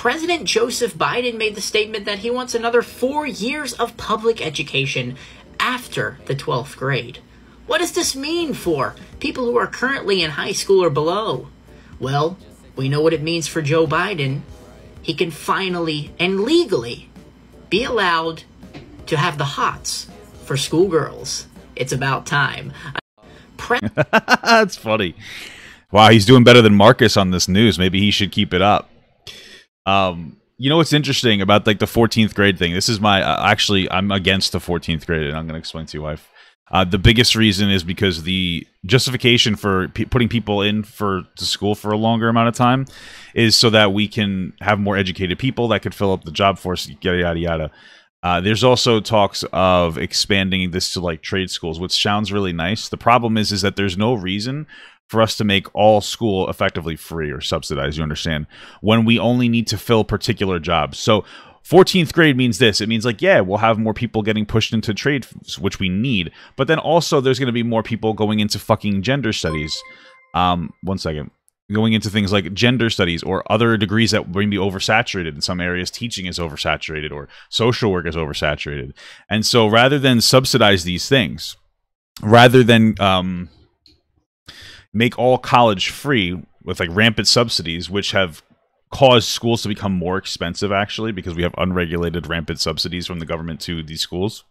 President Joseph Biden made the statement that he wants another 4 years of public education after the 12th grade. What does this mean for people who are currently in high school or below? Well, we know what it means for Joe Biden. He can finally and legally be allowed to have the hots for schoolgirls. It's about time. That's funny. Wow, he's doing better than Marcus on this news. Maybe he should keep it up. You know what's interesting about like the 14th grade thing? This is my actually I'm against the 14th grade, and I'm going to explain to you why. The biggest reason is because the justification for putting people in to school for a longer amount of time is so that we can have more educated people that could fill up the job force, yada yada yada. There's also talks of expanding this to like trade schools, which sounds really nice. The problem is that there's no reason for us to make all school effectively free or subsidized, you understand, when we only need to fill particular jobs. So 14th grade means this. It means like, yeah, we'll have more people getting pushed into trade, which we need. But then also there's going to be more people going into fucking gender studies. One second. Going into things like gender studies or other degrees that may be oversaturated. In some areas, teaching is oversaturated or social work is oversaturated. And so rather than subsidize these things, rather than make all college free with like rampant subsidies, which have caused schools to become more expensive, actually, because we have unregulated rampant subsidies from the government to these schools.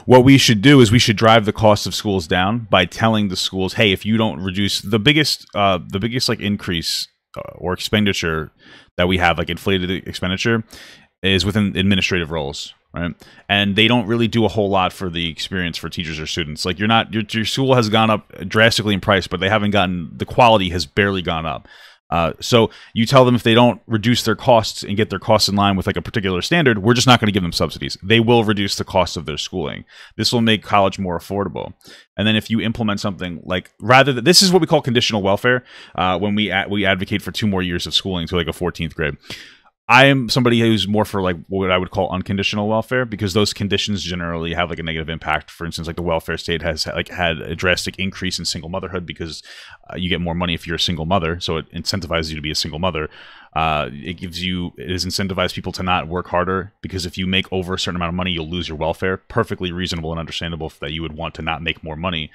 What we should do is we should drive the cost of schools down by telling the schools, hey, if you don't reduce the biggest like increase or expenditure that we have, like inflated expenditure, is within administrative roles, right? And they don't really do a whole lot for the experience for teachers or students. Like your school has gone up drastically in price, but they haven't the quality has barely gone up. So you tell them if they don't reduce their costs and get their costs in line with like a particular standard, we're just not going to give them subsidies. They will reduce the cost of their schooling. This will make college more affordable. And then if you implement something like this is what we call conditional welfare, when we advocate for 2 more years of schooling to like a 14th grade. I am somebody who's more for like what I would call unconditional welfare, because those conditions generally have like a negative impact. For instance, like the welfare state has like had a drastic increase in single motherhood because you get more money if you're a single mother, so it incentivizes you to be a single mother. It has incentivized people to not work harder, because if you make over a certain amount of money, you'll lose your welfare. Perfectly reasonable and understandable that you would want to not make more money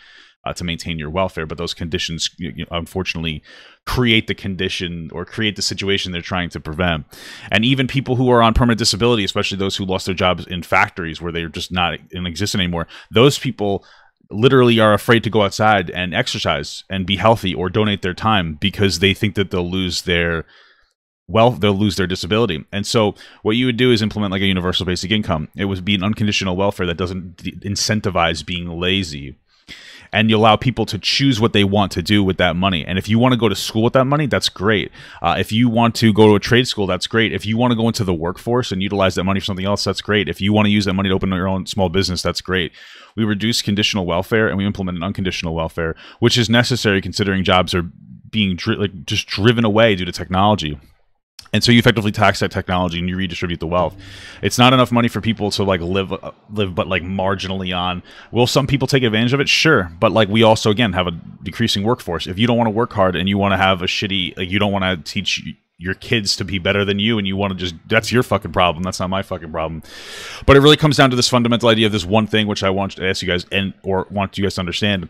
to maintain your welfare, but those conditions unfortunately create the condition or create the situation they're trying to prevent. And even people who are on permanent disability, especially those who lost their jobs in factories where they're just not in existence anymore, those people literally are afraid to go outside and exercise and be healthy or donate their time because they think that they'll lose their disability. And so what you would do is implement like a universal basic income. It would be an unconditional welfare that doesn't incentivize being lazy. And you allow people to choose what they want to do with that money. And if you want to go to school with that money, that's great. If you want to go to a trade school, that's great. If you want to go into the workforce and utilize that money for something else, that's great. If you want to use that money to open your own small business, that's great. We reduce conditional welfare and we implement an unconditional welfare, which is necessary considering jobs are being just driven away due to technology. And so you effectively tax that technology and you redistribute the wealth. It's not enough money for people to like live but like marginally on. Will some people take advantage of it? Sure. But like we also, again, have a decreasing workforce. If you don't want to work hard and you want to have you don't want to teach your kids to be better than you and you want to that's your fucking problem. That's not my fucking problem. But it really comes down to this fundamental idea of this one thing, which I want to ask you guys or want you guys to understand.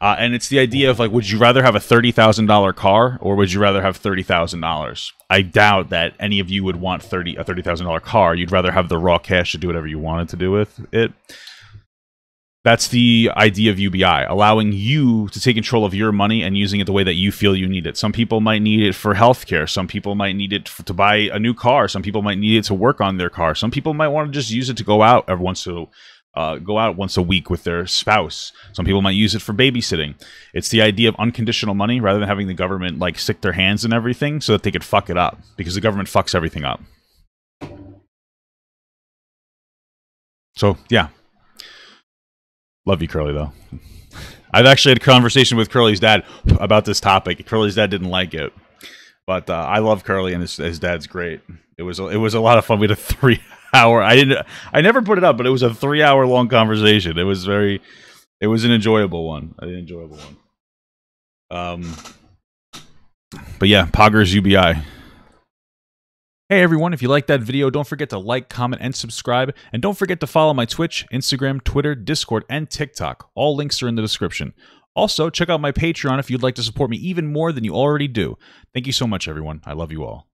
And it's the idea of like, would you rather have a $30,000 car or would you rather have $30,000? I doubt that any of you would want a $30,000 car. You'd rather have the raw cash to do whatever you wanted to do with it. That's the idea of UBI, allowing you to take control of your money and using it the way that you feel you need it. Some people might need it for healthcare. Some people might need it to buy a new car. Some people might need it to work on their car. Some people might want to just use it to go out once a week with their spouse. Some people might use it for babysitting. It's the idea of unconditional money rather than having the government like stick their hands in everything so that they could fuck it up, because the government fucks everything up. So yeah, love you, Curly, though. I've actually had a conversation with Curly's dad about this topic. Curly's dad didn't like it, but I love Curly and his dad's great. It was a lot of fun. We had a 3-hour. I never put it up, but it was a 3-hour long conversation. It was an enjoyable one. But yeah, Poggers UBI. Hey everyone, if you liked that video, don't forget to like, comment, and subscribe. And don't forget to follow my Twitch, Instagram, Twitter, Discord, and TikTok. All links are in the description. Also, check out my Patreon if you'd like to support me even more than you already do. Thank you so much, everyone. I love you all.